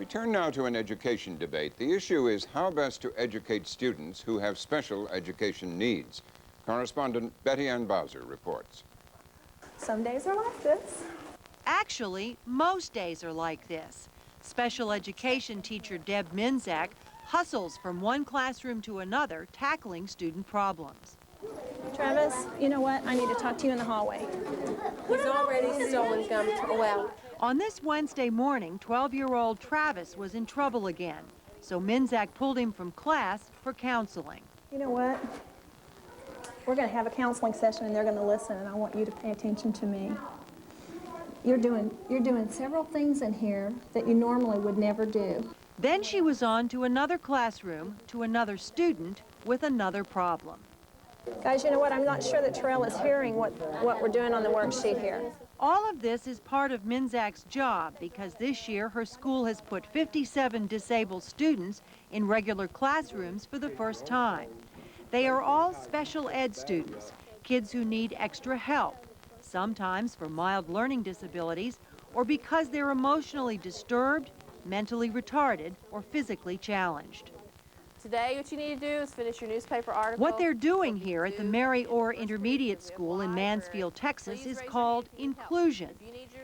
turn now to an education debate. The issue is how best to educate students who have special education needs. Correspondent Betty Ann Bowser reports. Some days are like this. Actually, most days are like this. Special education teacher Deb Minzak hustles from one classroom to another, tackling student problems. Travis, you know what? I need to talk to you in the hallway. He's already stolen gum. Well, on this Wednesday morning, 12-year-old Travis was in trouble again, so Minzak pulled him from class for counseling. You know what? We're going to have a counseling session and they're going to listen, and I want you to pay attention to me. You're doing several things in here that you normally would never do. Then she was on to another classroom, to another student with another problem. Guys, you know what? I'm not sure that Terrell is hearing what we're doing on the worksheet here. All of this is part of Minzak's job because this year her school has put 57 disabled students in regular classrooms for the first time. They are all special ed students, kids who need extra help, sometimes for mild learning disabilities or because they're emotionally disturbed, mentally retarded, or physically challenged. today what you need to do is finish your newspaper article. What they're doing here at the Mary Orr Intermediate School in Mansfield, Texas is called inclusion,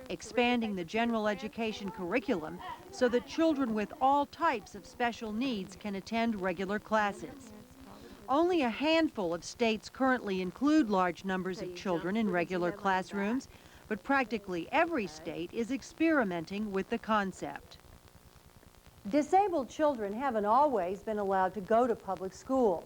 expanding the general education curriculum so that children with all types of special needs can attend regular classes. Only a handful of states currently include large numbers of children in regular classrooms, but practically every state is experimenting with the concept. Disabled children haven't always been allowed to go to public school,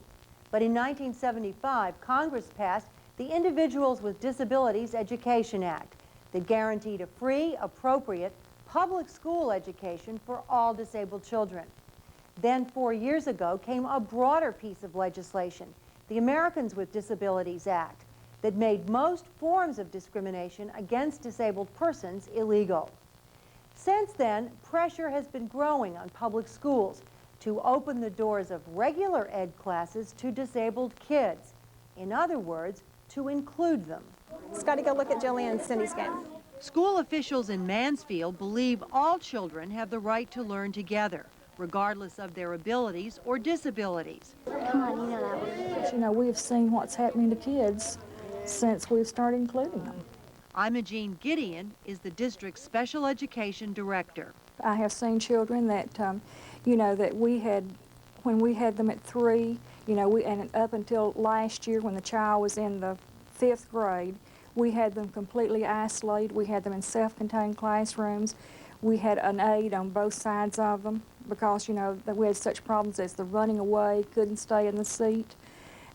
but in 1975, Congress passed the Individuals with Disabilities Education Act that guaranteed a free, appropriate public school education for all disabled children. Then 4 years ago came a broader piece of legislation, the Americans with Disabilities Act, that made most forms of discrimination against disabled persons illegal. Since then, pressure has been growing on public schools to open the doors of regular ed classes to disabled kids. In other words, to include them. Scotty, go look at Jillian and Cindy's game. School officials in Mansfield believe all children have the right to learn together, regardless of their abilities or disabilities. Come on, you know that one. But, you know, we've seen what's happening to kids since we've started including them. Imogene Gideon is the district's special education director. I have seen children that, you know, that we had, when we had them at 3, you know, and up until last year when the child was in the 5th grade, we had them completely isolated. We had them in self-contained classrooms. We had an aide on both sides of them because, you know, that we had such problems as the running away, couldn't stay in the seat.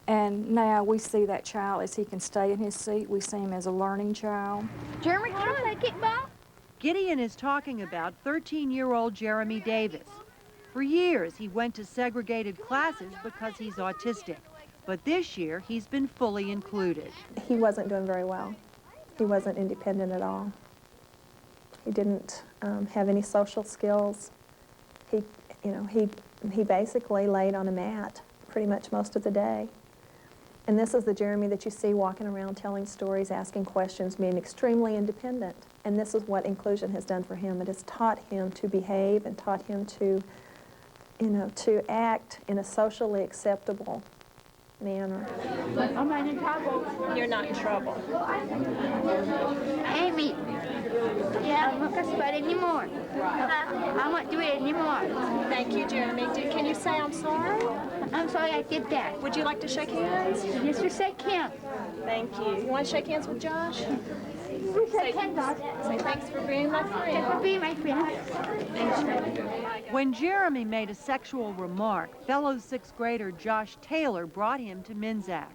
And now we see that child as he can stay in his seat. We see him as a learning child. Jeremy, can I play kickball? Gideon is talking about 13-year-old Jeremy Davis. For years, he went to segregated classes because he's autistic. But this year, he's been fully included. He wasn't doing very well. He wasn't independent at all. He didn't have any social skills. He basically laid on a mat pretty much most of the day. And this is the Jeremy that you see walking around telling stories, asking questions, being extremely independent. And this is what inclusion has done for him. It has taught him to behave and taught him to, to act in a socially acceptable manner. I'm not in trouble. You're not in trouble. Amy, yeah, I'm not going to sweat anymore. I won't do it anymore. Thank you, Jeremy. Can you say I'm sorry? I'm sorry I did that. Would you like to shake hands? Yes, you say can't. Thank you. You want to shake hands with Josh? Say can't. Say thanks for being my friend. Thanks for being my friend. When Jeremy made a sexual remark, fellow 6th grader Josh Taylor brought him to Minzak.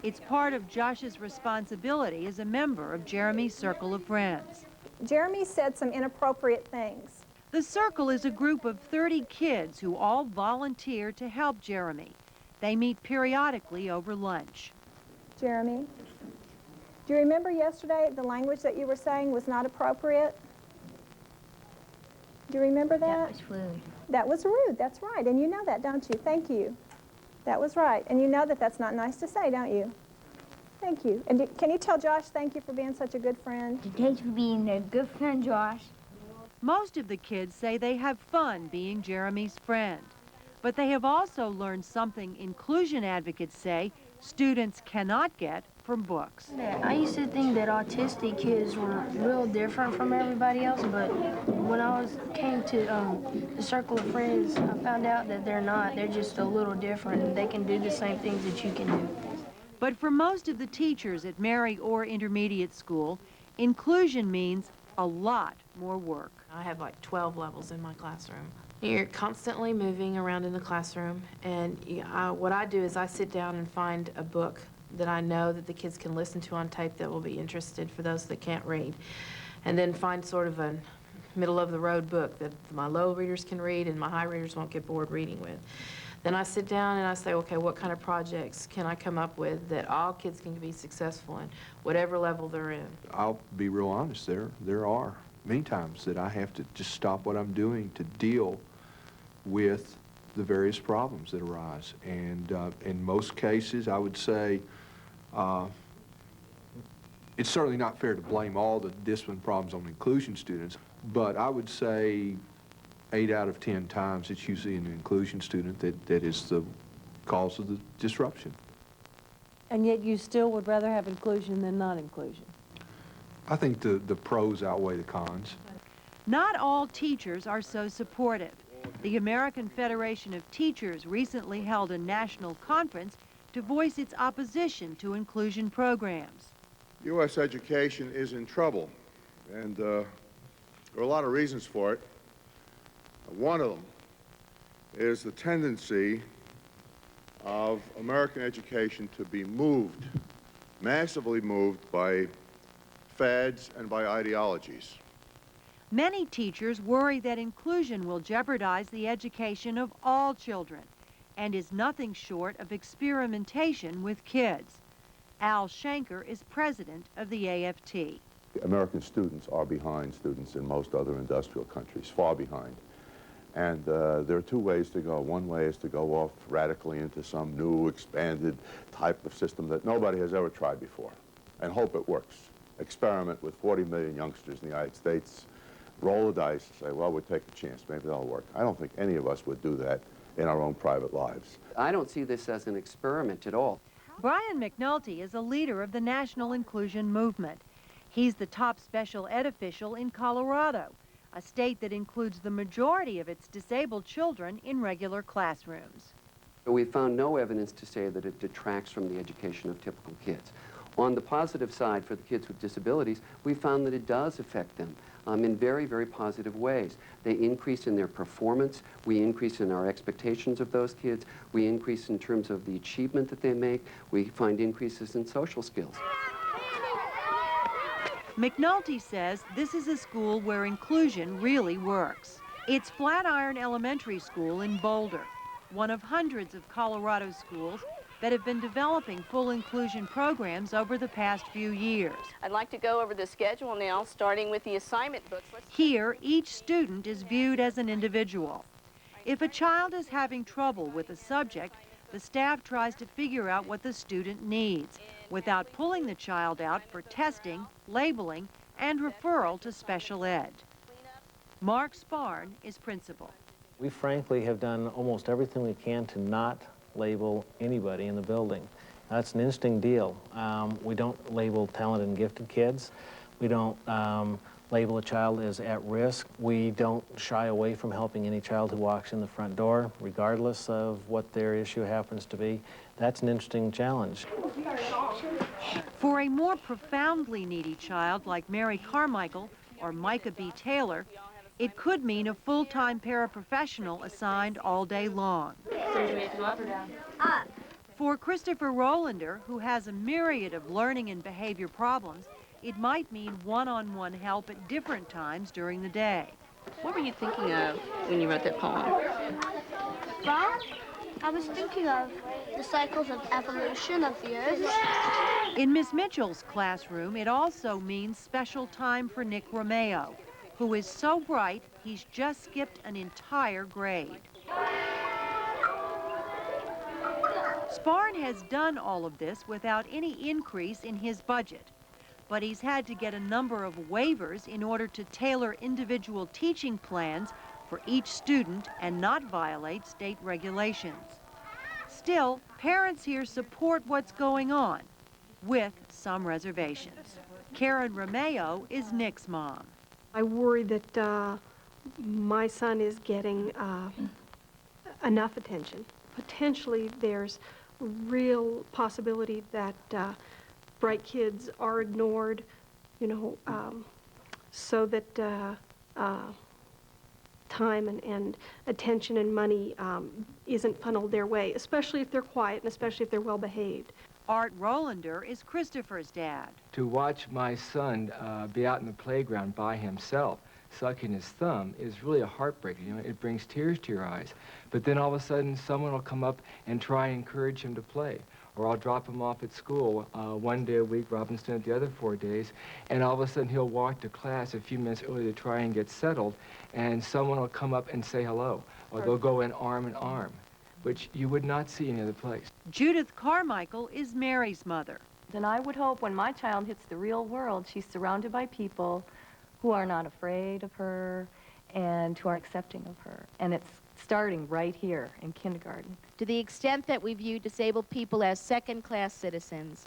It's part of Josh's responsibility as a member of Jeremy's circle of friends. Jeremy said some inappropriate things. The circle is a group of 30 kids who all volunteer to help Jeremy. They meet periodically over lunch. Jeremy, do you remember yesterday the language that you were saying was not appropriate? Do you remember that? That was rude. That was rude, that's right. And you know that, don't you? Thank you. That was right. And you know that that's not nice to say, don't you? Thank you. And can you tell Josh thank you for being such a good friend? Thanks for being a good friend, Josh. Most of the kids say they have fun being Jeremy's friend, but they have also learned something inclusion advocates say students cannot get from books. I used to think that autistic kids were real different from everybody else, but when I came to the circle of friends, I found out that they're not. They're just a little different, and they can do the same things that you can do. But for most of the teachers at Mary Orr Intermediate School, inclusion means a lot more work. I have like 12 levels in my classroom. You're constantly moving around in the classroom, and what I do is I sit down and find a book that I know that the kids can listen to on tape that will be interested for those that can't read, and then find sort of a middle-of-the-road book that my low readers can read and my high readers won't get bored reading with. Then I sit down and I say, okay, what kind of projects can I come up with that all kids can be successful in, whatever level they're in? I'll be real honest, there are many times that I have to just stop what I'm doing to deal with the various problems that arise. And in most cases, I would say, it's certainly not fair to blame all the discipline problems on inclusion students, but I would say 8 out of 10 times it's usually an inclusion student that is the cause of the disruption. And yet you still would rather have inclusion than non-inclusion? I think the pros outweigh the cons. Not all teachers are so supportive. The American Federation of Teachers recently held a national conference to voice its opposition to inclusion programs. U.S. education is in trouble, and there are a lot of reasons for it. One of them is the tendency of American education to be moved, massively moved by fads and by ideologies. Many teachers worry that inclusion will jeopardize the education of all children and is nothing short of experimentation with kids. Al Shanker is president of the AFT. American students are behind students in most other industrial countries, far behind. And there are two ways to go. One way is to go off radically into some new, expanded type of system that nobody has ever tried before and hope it works. Experiment with 40 million youngsters in the United States, roll the dice, and say, well, we'll take a chance, maybe that'll work. I don't think any of us would do that in our own private lives. I don't see this as an experiment at all. Brian McNulty is a leader of the National Inclusion Movement. He's the top special ed official in Colorado, a state that includes the majority of its disabled children in regular classrooms. We found no evidence to say that it detracts from the education of typical kids. On the positive side, for the kids with disabilities, we found that it does affect them in very, very positive ways. They increase in their performance. We increase in our expectations of those kids. We increase in terms of the achievement that they make. We find increases in social skills. McNulty says this is a school where inclusion really works. It's Flatiron Elementary School in Boulder, one of hundreds of Colorado schools that have been developing full inclusion programs over the past few years. I'd like to go over the schedule now, starting with the assignment books. Here, each student is viewed as an individual. If a child is having trouble with a subject, the staff tries to figure out what the student needs without pulling the child out for testing, labeling, and referral to special ed. Mark Sparn is principal. We frankly have done almost everything we can to not label anybody in the building. That's an interesting deal. We don't label talented and gifted kids. We don't label a child as at risk. We don't shy away from helping any child who walks in the front door, regardless of what their issue happens to be. That's an interesting challenge. For a more profoundly needy child like Mary Carmichael or Micah B. Taylor, it could mean a full-time paraprofessional assigned all day long. For Christopher Rolander, who has a myriad of learning and behavior problems, it might mean one-on-one help at different times during the day. What were you thinking of when you wrote that poem? Well, I was thinking of the cycles of evolution of the earth. In Miss Mitchell's classroom, it also means special time for Nick Romeo, who is so bright he's just skipped an entire grade. Sparn has done all of this without any increase in his budget. but he's had to get a number of waivers in order to tailor individual teaching plans for each student and not violate state regulations. Still, parents here support what's going on, with some reservations. Karen Romeo is Nick's mom. I worry that my son is getting enough attention. Potentially, there's real possibility that bright kids are ignored, you know, so that time and attention and money isn't funneled their way, especially if they're quiet and especially if they're well behaved. Art Rolander is Christopher's dad. To watch my son be out in the playground by himself, sucking his thumb, is really a heartbreaker. You know, it brings tears to your eyes. But then all of a sudden, someone will come up and try and encourage him to play. Or I'll drop him off at school 1 day a week, Robin's doing it the other 4 days, and all of a sudden he'll walk to class a few minutes early to try and get settled, and someone will come up and say hello, or they'll go in arm, which you would not see any other place. Judith Carmichael is Mary's mother. Then I would hope when my child hits the real world, she's surrounded by people who are not afraid of her and who are accepting of her. And it's starting right here in kindergarten. To the extent that we view disabled people as second-class citizens,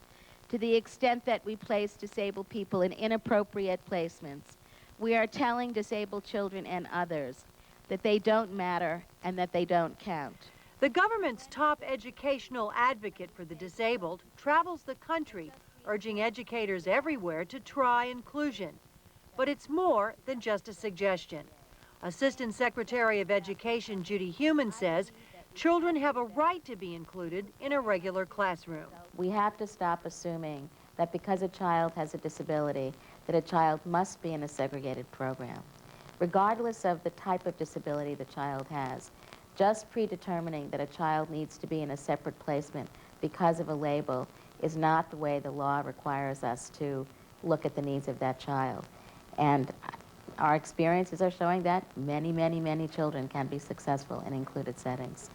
to the extent that we place disabled people in inappropriate placements, we are telling disabled children and others that they don't matter and that they don't count. The government's top educational advocate for the disabled travels the country, urging educators everywhere to try inclusion. But it's more than just a suggestion. Assistant Secretary of Education Judy Heumann says children have a right to be included in a regular classroom. We have to stop assuming that because a child has a disability, that a child must be in a segregated program. Regardless of the type of disability the child has, just predetermining that a child needs to be in a separate placement because of a label is not the way the law requires us to look at the needs of that child. And our experiences are showing that many children can be successful in included settings.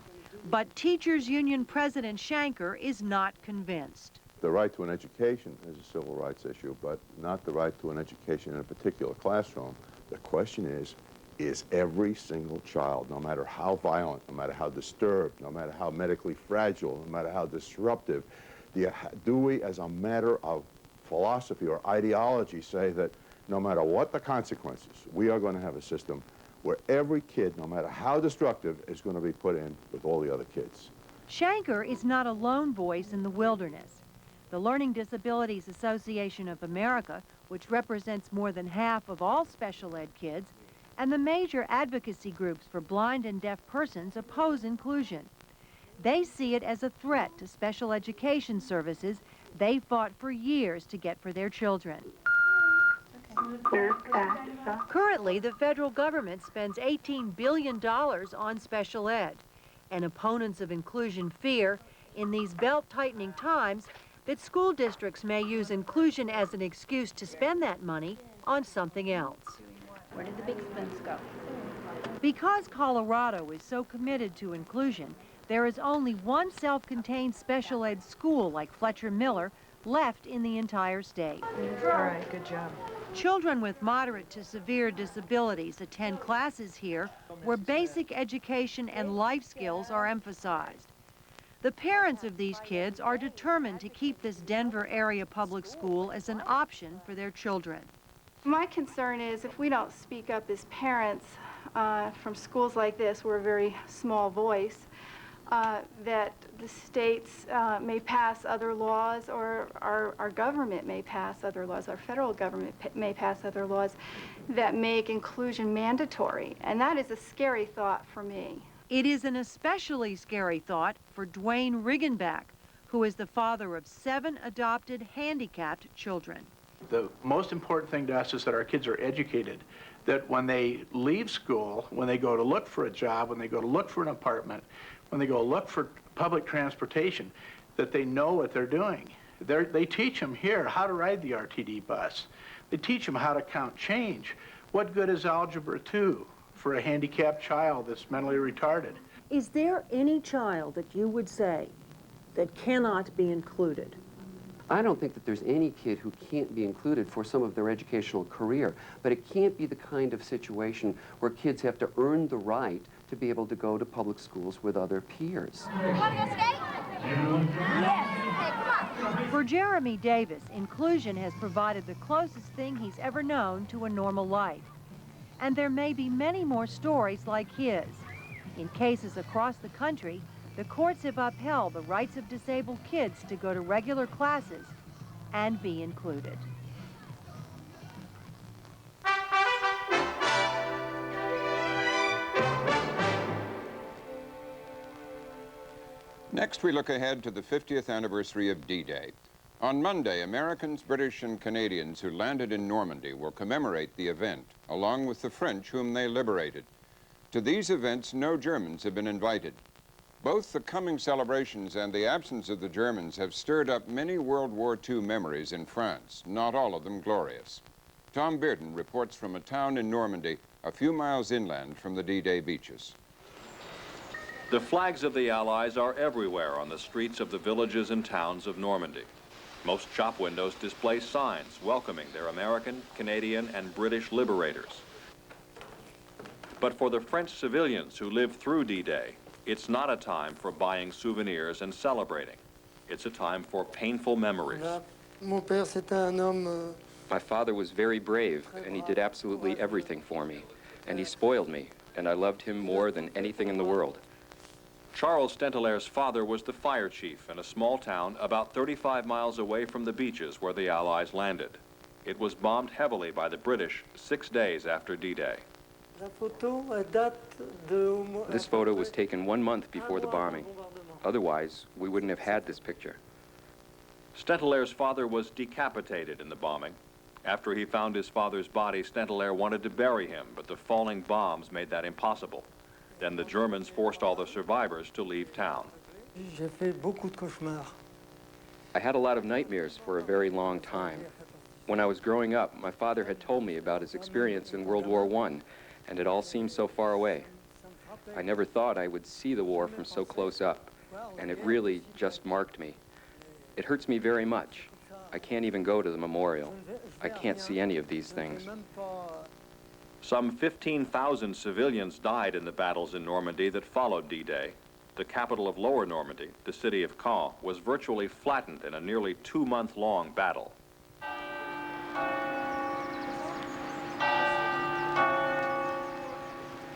But Teachers Union President Shanker is not convinced. The right to an education is a civil rights issue, but not the right to an education in a particular classroom. The question is every single child, no matter how violent, no matter how disturbed, no matter how medically fragile, no matter how disruptive, do we, as a matter of philosophy or ideology, say that no matter what the consequences, we are going to have a system where every kid, no matter how destructive, is going to be put in with all the other kids? Shanker is not a lone voice in the wilderness. The Learning Disabilities Association of America, which represents more than half of all special ed kids, and the major advocacy groups for blind and deaf persons oppose inclusion. They see it as a threat to special education services they fought for years to get for their children. Currently, the federal government spends $18 billion on special ed, and opponents of inclusion fear, in these belt-tightening times, that school districts may use inclusion as an excuse to spend that money on something else. Where did the big spoons go? Because Colorado is so committed to inclusion, there is only one self-contained special ed school like Fletcher Miller left in the entire state. All right, good job. Children with moderate to severe disabilities attend classes here where basic education and life skills are emphasized. The parents of these kids are determined to keep this Denver area public school as an option for their children. My concern is if we don't speak up as parents from schools like this, we're a very small voice, that the states may pass other laws, or our government may pass other laws, our federal government may pass other laws that make inclusion mandatory. And that is a scary thought for me. It is an especially scary thought for Dwayne Riggenbach, who is the father of 7 adopted handicapped children. The most important thing to us is that our kids are educated, that when they leave school, when they go to look for a job, when they go to look for an apartment, when they go look for public transportation, that they know what they're doing. They teach them here how to ride the RTD bus. They teach them how to count change. What good is Algebra 2 for a handicapped child that's mentally retarded? Is there any child that you would say that cannot be included? I don't think that there's any kid who can't be included for some of their educational career, but it can't be the kind of situation where kids have to earn the right to be able to go to public schools with other peers. For Jeremy Davis, inclusion has provided the closest thing he's ever known to a normal life. And there may be many more stories like his. In cases across the country, the courts have upheld the rights of disabled kids to go to regular classes and be included. Next, we look ahead to the 50th anniversary of D-Day. On Monday, Americans, British, and Canadians who landed in Normandy will commemorate the event, along with the French whom they liberated. To these events, no Germans have been invited. Both the coming celebrations and the absence of the Germans have stirred up many World War II memories in France, not all of them glorious. Tom Bearden reports from a town in Normandy, a few miles inland from the D-Day beaches. The flags of the Allies are everywhere on the streets of the villages and towns of Normandy. Most shop windows display signs welcoming their American, Canadian, and British liberators. But for the French civilians who lived through D-Day, it's not a time for buying souvenirs and celebrating. It's a time for painful memories. My father was very brave, and he did absolutely everything for me. And he spoiled me, and I loved him more than anything in the world. Charles Stentelaire's father was the fire chief in a small town about 35 miles away from the beaches where the Allies landed. It was bombed heavily by the British 6 days after D-Day. This photo was taken 1 month before the bombing. Otherwise, we wouldn't have had this picture. Stentelaire's father was decapitated in the bombing. After he found his father's body, Stentelaire wanted to bury him, but the falling bombs made that impossible. Then the Germans forced all the survivors to leave town. I had a lot of nightmares for a very long time. When I was growing up, my father had told me about his experience in World War I, and it all seemed so far away. I never thought I would see the war from so close up, and it really just marked me. It hurts me very much. I can't even go to the memorial. I can't see any of these things. Some 15,000 civilians died in the battles in Normandy that followed D-Day. The capital of Lower Normandy, the city of Caen, was virtually flattened in a nearly 2-month-long battle.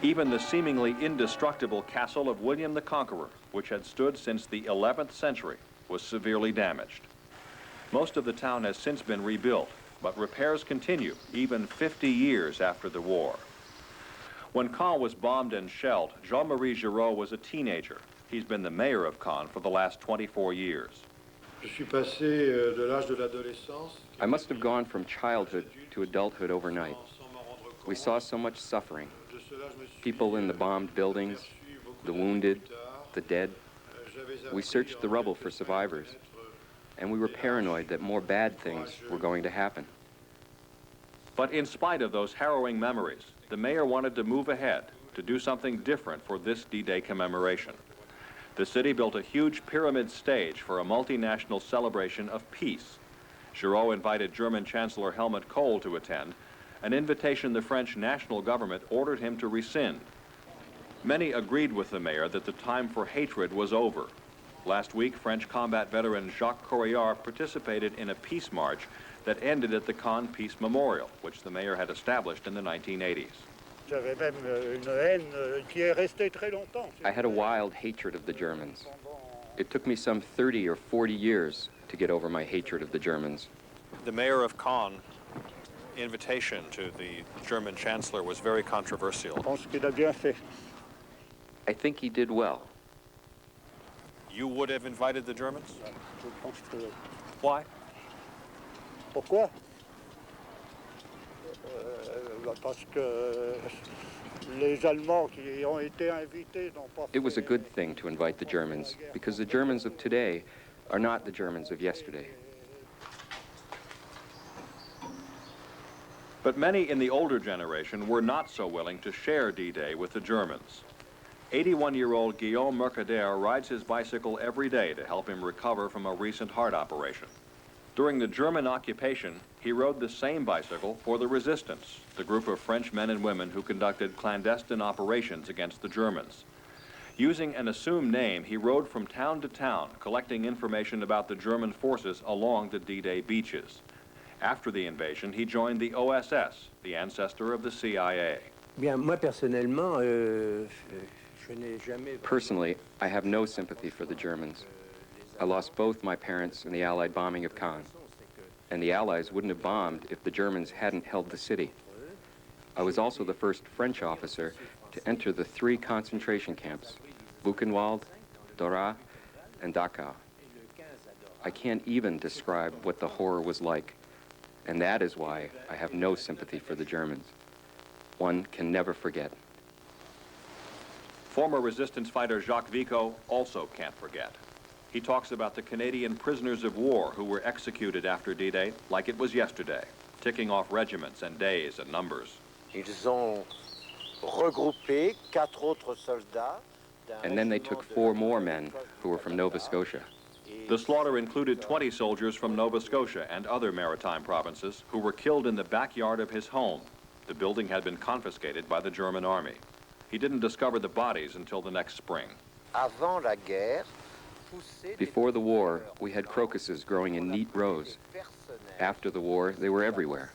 Even the seemingly indestructible castle of William the Conqueror, which had stood since the 11th century, was severely damaged. Most of the town has since been rebuilt, but repairs continue even 50 years after the war. When Caen was bombed and shelled, Jean-Marie Giraud was a teenager. He's been the mayor of Caen for the last 24 years. I must have gone from childhood to adulthood overnight. We saw so much suffering. People in the bombed buildings, the wounded, the dead. We searched the rubble for survivors, and we were paranoid that more bad things were going to happen. But in spite of those harrowing memories, the mayor wanted to move ahead, to do something different for this D-Day commemoration. The city built a huge pyramid stage for a multinational celebration of peace. Giraud invited German Chancellor Helmut Kohl to attend, an invitation the French national government ordered him to rescind. Many agreed with the mayor that the time for hatred was over. Last week, French combat veteran Jacques Correillard participated in a peace march that ended at the Caen Peace Memorial, which the mayor had established in the 1980s. I had a wild hatred of the Germans. It took me some 30 or 40 years to get over my hatred of the Germans. The mayor of Caen invitation to the German chancellor was very controversial. I think he did well. You would have invited the Germans? Why? Pourquoi? It was a good thing to invite the Germans, because the Germans of today are not the Germans of yesterday. But many in the older generation were not so willing to share D-Day with the Germans. 81-year-old Guillaume Mercader rides his bicycle every day to help him recover from a recent heart operation. During the German occupation, he rode the same bicycle for the Resistance, the group of French men and women who conducted clandestine operations against the Germans. Using an assumed name, he rode from town to town, collecting information about the German forces along the D-Day beaches. After the invasion, he joined the OSS, the ancestor of the CIA. Personally, I have no sympathy for the Germans. I lost both my parents in the Allied bombing of Caen, and the Allies wouldn't have bombed if the Germans hadn't held the city. I was also the first French officer to enter the 3 concentration camps, Buchenwald, Dora, and Dachau. I can't even describe what the horror was like, and that is why I have no sympathy for the Germans. One can never forget. Former resistance fighter Jacques Vico also can't forget. He talks about the Canadian prisoners of war who were executed after D-Day like it was yesterday, ticking off regiments and days and numbers. Ils ont regroupé 4 autres soldats. And then they took 4 more men who were from Nova Scotia. The slaughter included 20 soldiers from Nova Scotia and other maritime provinces who were killed in the backyard of his home. The building had been confiscated by the German army. He didn't discover the bodies until the next spring. Avant la guerre, Before the war, we had crocuses growing in neat rows. After the war, they were everywhere.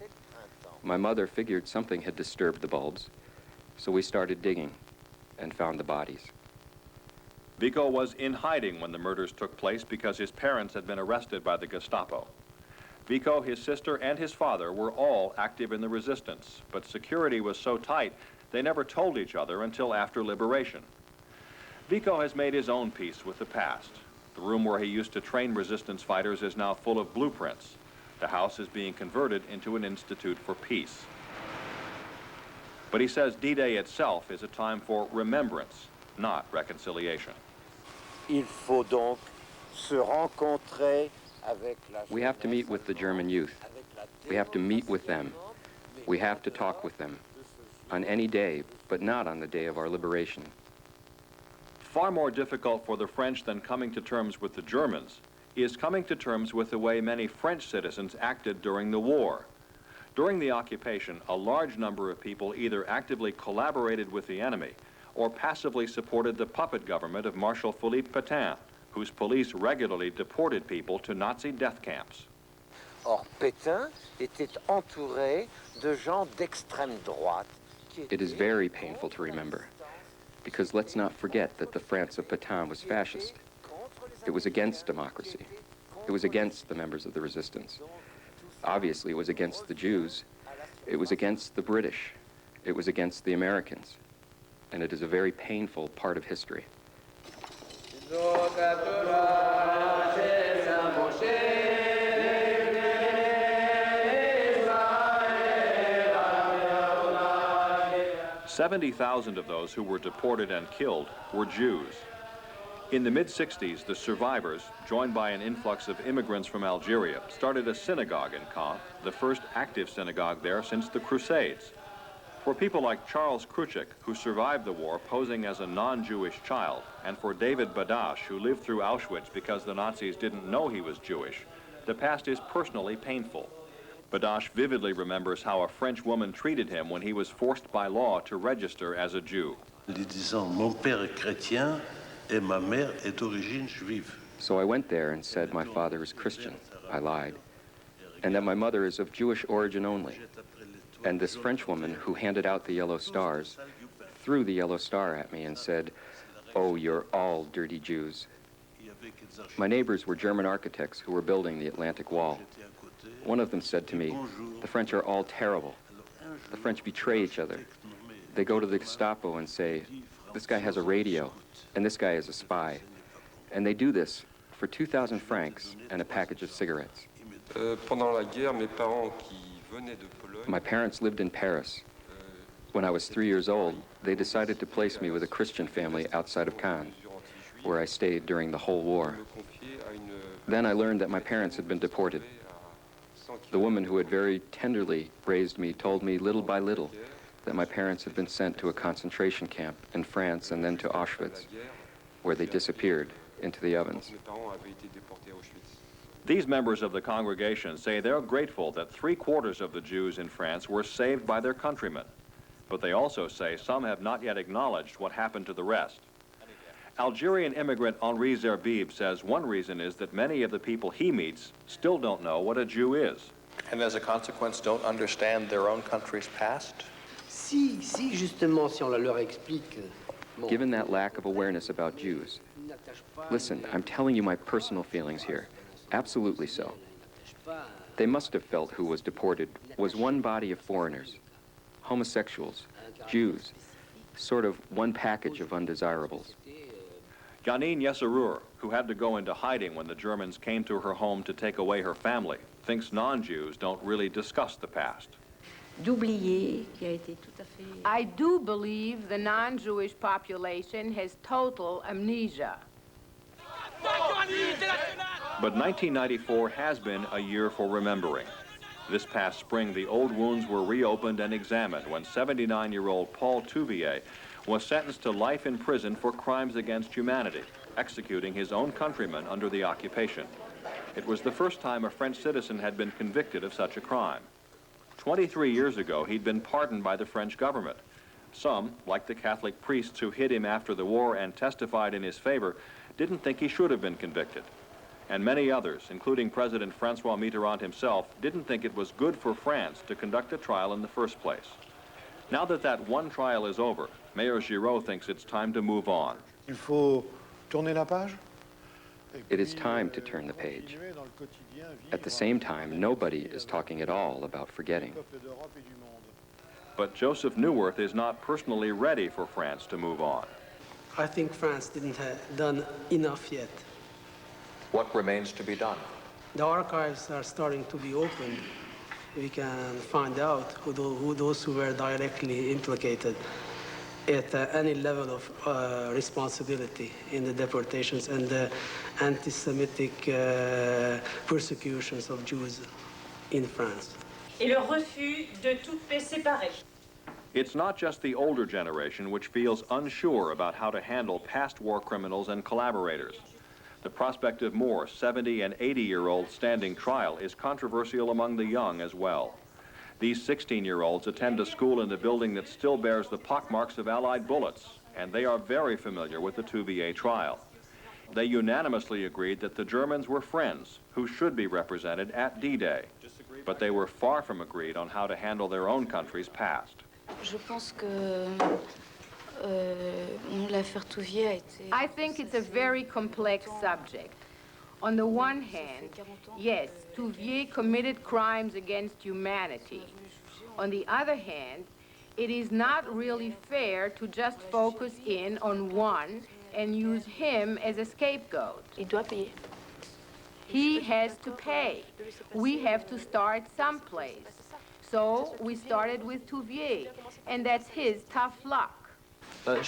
My mother figured something had disturbed the bulbs, so we started digging and found the bodies. Vico was in hiding when the murders took place because his parents had been arrested by the Gestapo. Vico, his sister, and his father were all active in the resistance, but security was so tight they never told each other until after liberation. Vico has made his own peace with the past. The room where he used to train resistance fighters is now full of blueprints. The house is being converted into an institute for peace. But he says D-Day itself is a time for remembrance, not reconciliation. il faut donc se rencontrer avec la We have to meet with the German youth. We have to meet with them. We have to talk with them. On any day, but not on the day of our liberation. Far more difficult for the French than coming to terms with the Germans is coming to terms with the way many French citizens acted during the war. During the occupation, a large number of people either actively collaborated with the enemy or passively supported the puppet government of Marshal Philippe Pétain, whose police regularly deported people to Nazi death camps. Or, Pétain était entouré de gens d'extrême droite. It is very painful to remember, because let's not forget that the France of Pétain was fascist. It was against democracy. It was against the members of the resistance. Obviously, it was against the Jews. It was against the British. It was against the Americans. And it is a very painful part of history. 70,000 of those who were deported and killed were Jews. In the mid-60s, the survivors, joined by an influx of immigrants from Algeria, started a synagogue in Caen, the first active synagogue there since the Crusades. For people like Charles Kruchik, who survived the war posing as a non-Jewish child, and for David Badash, who lived through Auschwitz because the Nazis didn't know he was Jewish, the past is personally painful. Badash vividly remembers how a French woman treated him when he was forced by law to register as a Jew. So I went there and said my father is Christian. I lied. And that my mother is of Jewish origin only. And this French woman who handed out the yellow stars threw the yellow star at me and said, "Oh, you're all dirty Jews." My neighbors were German architects who were building the Atlantic Wall. One of them said to me, "The French are all terrible. The French betray each other. They go to the Gestapo and say, 'This guy has a radio, and this guy is a spy.' And they do this for 2,000 francs and a package of cigarettes." My parents lived in Paris. When I was 3 years old, they decided to place me with a Christian family outside of Caen, where I stayed during the whole war. Then I learned that my parents had been deported. The woman who had very tenderly raised me told me little by little that my parents had been sent to a concentration camp in France and then to Auschwitz, where they disappeared into the ovens. These members of the congregation say they're grateful that 3/4 of the Jews in France were saved by their countrymen. But they also say some have not yet acknowledged what happened to the rest. Algerian immigrant Henri Zerbib says one reason is that many of the people he meets still don't know what a Jew is. And as a consequence, don't understand their own country's past? Si, justement, si on leur explique. Given that lack of awareness about Jews, listen, I'm telling you my personal feelings here. Absolutely so. They must have felt who was deported was one body of foreigners, homosexuals, Jews, sort of one package of undesirables. Janine Yesarur, who had to go into hiding when the Germans came to her home to take away her family, thinks non-Jews don't really discuss the past. I do believe the non-Jewish population has total amnesia. But 1994 has been a year for remembering. This past spring, the old wounds were reopened and examined when 79-year-old Paul Touvier was sentenced to life in prison for crimes against humanity, executing his own countrymen under the occupation. It was the first time a French citizen had been convicted of such a crime. 23 years ago, he'd been pardoned by the French government. Some, like the Catholic priests who hid him after the war and testified in his favor, didn't think he should have been convicted. And many others, including President Francois Mitterrand himself, didn't think it was good for France to conduct a trial in the first place. Now that that one trial is over, Mayor Giraud thinks it's time to move on. Il faut tourner la page? It is time to turn the page. At the same time, nobody is talking at all about forgetting. But Joseph Neuwirth is not personally ready for France to move on. I think France didn't have done enough yet. What remains to be done? The archives are starting to be opened. We can find out who those who were directly implicated at any level of responsibility in the deportations and the anti-Semitic persecutions of Jews in France. Et le refus de toute paix séparée. It's not just the older generation which feels unsure about how to handle past war criminals and collaborators. The prospect of more 70- and 80-year-olds standing trial is controversial among the young as well. These 16-year-olds attend a school in the building that still bears the pockmarks of Allied bullets, and they are very familiar with the Touvier trial. They unanimously agreed that the Germans were friends who should be represented at D-Day, but they were far from agreed on how to handle their own country's past. I think it's a very complex subject. On the one hand, yes, Touvier committed crimes against humanity. On the other hand, it is not really fair to just focus in on one and use him as a scapegoat. He has to pay. We have to start someplace. So we started with Touvier, and that's his tough luck. I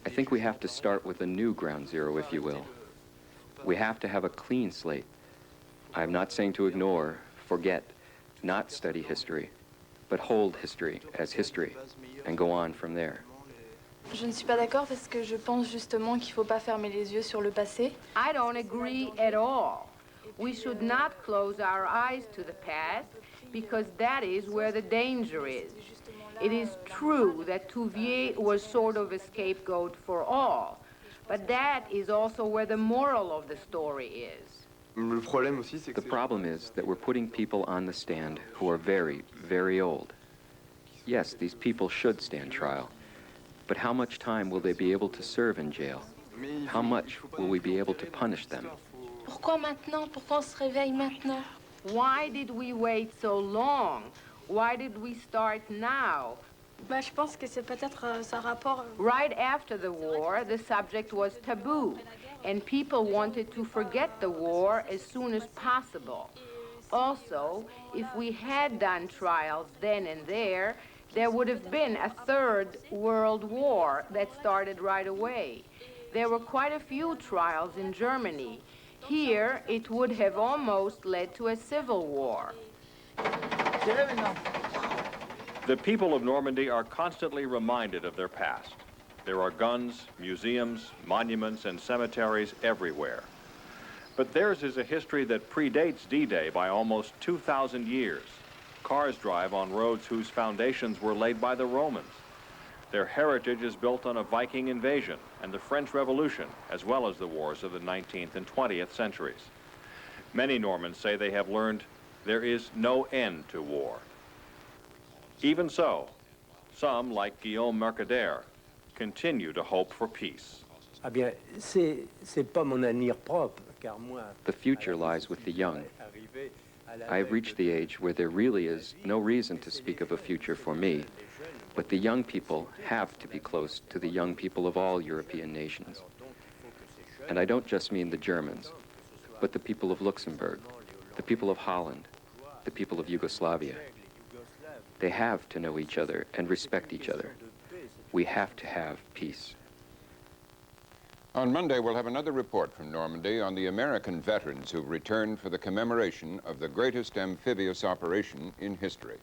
think we have to start with a new ground zero, if you will. We have to have a clean slate. I'm not saying to ignore, forget, not study history, but hold history as history and go on from there. Je ne suis pas d'accord parce que je pense justement qu'il ne faut pas fermer les yeux sur le passé. I don't agree at all. We should not close our eyes to the past because that is where the danger is. It is true that Touvier was sort of a scapegoat for all, but that is also where the moral of the story is. The problem is that we're putting people on the stand who are very, very old. Yes, these people should stand trial, but how much time will they be able to serve in jail? How much will we be able to punish them? Pourquoi maintenant? Pourquoi on se réveille maintenant? Why did we wait so long? Why did we start now? Je pense que c'est peut-être un rapport. Right after the war, the subject was taboo, and people wanted to forget the war as soon as possible. Also, if we had done trials then and there would have been a third world war that started right away. There were quite a few trials in Germany. Here, it would have almost led to a civil war. The people of Normandy are constantly reminded of their past. There are guns, museums, monuments, and cemeteries everywhere. But theirs is a history that predates D-Day by almost 2,000 years. Cars drive on roads whose foundations were laid by the Romans. Their heritage is built on a Viking invasion and the French Revolution, as well as the wars of the 19th and 20th centuries. Many Normans say they have learned there is no end to war. Even so, some, like Guillaume Mercader, continue to hope for peace. The future lies with the young. I have reached the age where there really is no reason to speak of a future for me, but the young people have to be close to the young people of all European nations. And I don't just mean the Germans, but the people of Luxembourg, the people of Holland, the people of Yugoslavia. They have to know each other and respect each other. We have to have peace. On Monday, we'll have another report from Normandy on the American veterans who returned for the commemoration of the greatest amphibious operation in history.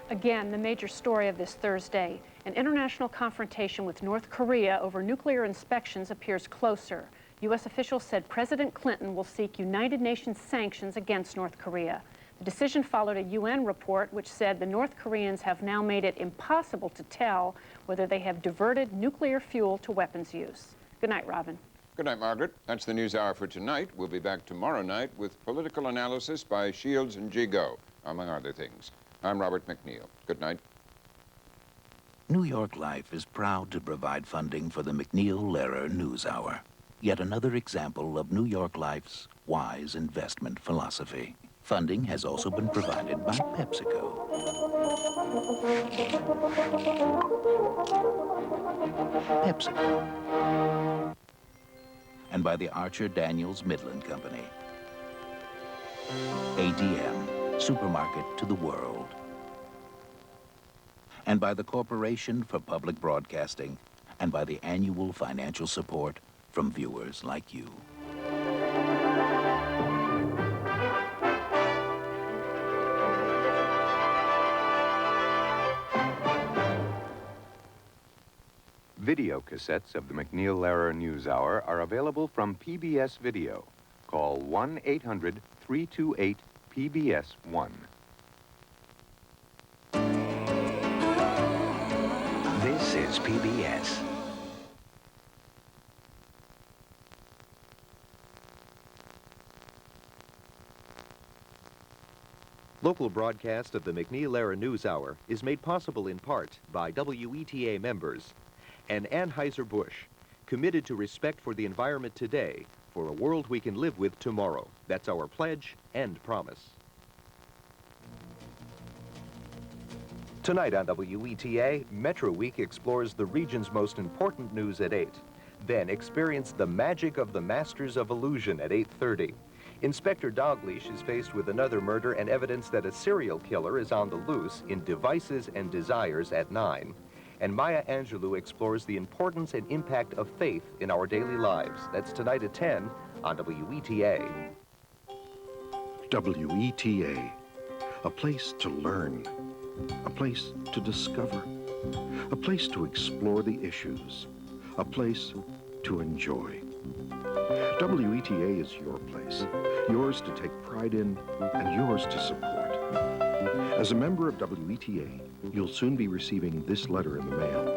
Again, the major story of this Thursday, an international confrontation with North Korea over nuclear inspections appears closer. U.S. officials said President Clinton will seek United Nations sanctions against North Korea. The decision followed a UN report which said the North Koreans have now made it impossible to tell whether they have diverted nuclear fuel to weapons use. Good night, Robin. Good night, Margaret. That's the News Hour for tonight. We'll be back tomorrow night with political analysis by Shields and Gigot, among other things. I'm Robert MacNeil. Good night. New York Life is proud to provide funding for the MacNeil-Lehrer News Hour. Yet another example of New York Life's wise investment philosophy. Funding has also been provided by PepsiCo. PepsiCo. And by the Archer Daniels Midland Company. ADM, supermarket to the world. And by the Corporation for Public Broadcasting, and by the annual financial support from viewers like you. Video cassettes of the MacNeil-Lehrer News Hour are available from PBS Video. Call 1-800-328-PBS-1. This is PBS. Local broadcast of the MacNeil-Lehrer News Hour is made possible in part by WETA members and Anheuser-Busch, committed to respect for the environment today for a world we can live with tomorrow. That's our pledge and promise. Tonight on WETA, Metro Week explores the region's most important news at 8. Then experience the magic of the Masters of Illusion at 8:30. Inspector Dogleash is faced with another murder and evidence that a serial killer is on the loose in Devices and Desires at 9. And Maya Angelou explores the importance and impact of faith in our daily lives. That's tonight at 10 on WETA. WETA, a place to learn, a place to discover, a place to explore the issues, a place to enjoy. WETA is your place, yours to take pride in and yours to support. As a member of WETA, you'll soon be receiving this letter in the mail.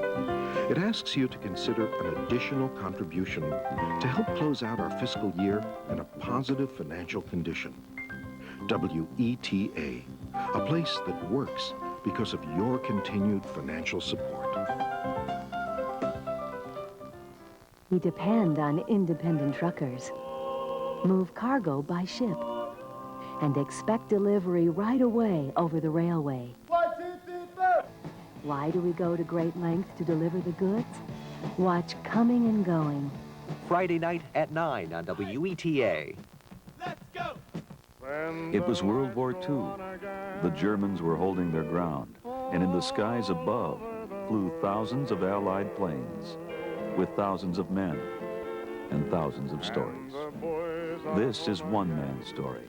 It asks you to consider an additional contribution to help close out our fiscal year in a positive financial condition. WETA, a place that works because of your continued financial support. We depend on independent truckers. Move cargo by ship. And expect delivery right away over the railway. Why do we go to great lengths to deliver the goods? Watch Coming and Going. Friday night at 9 on WETA. It was World War II. The Germans were holding their ground, and in the skies above flew thousands of Allied planes with thousands of men and thousands of stories. This is one man's story,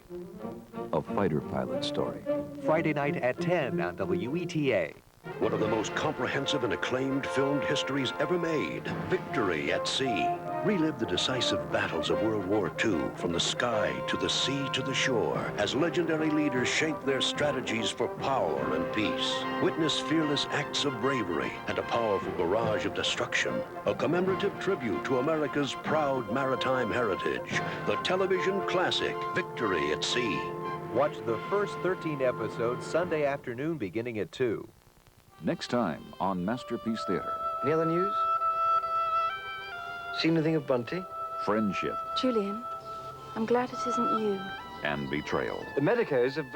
a fighter pilot's story. Friday night at 10 on WETA. One of the most comprehensive and acclaimed filmed histories ever made, Victory at Sea. Relive the decisive battles of World War II from the sky to the sea to the shore as legendary leaders shape their strategies for power and peace. Witness fearless acts of bravery and a powerful barrage of destruction. A commemorative tribute to America's proud maritime heritage. The television classic, Victory at Sea. Watch the first 13 episodes Sunday afternoon beginning at 2. Next time on Masterpiece Theater. Any other news? Seen anything of Bunty? Friendship Julian, I'm glad it isn't you. and betrayal. The medicos have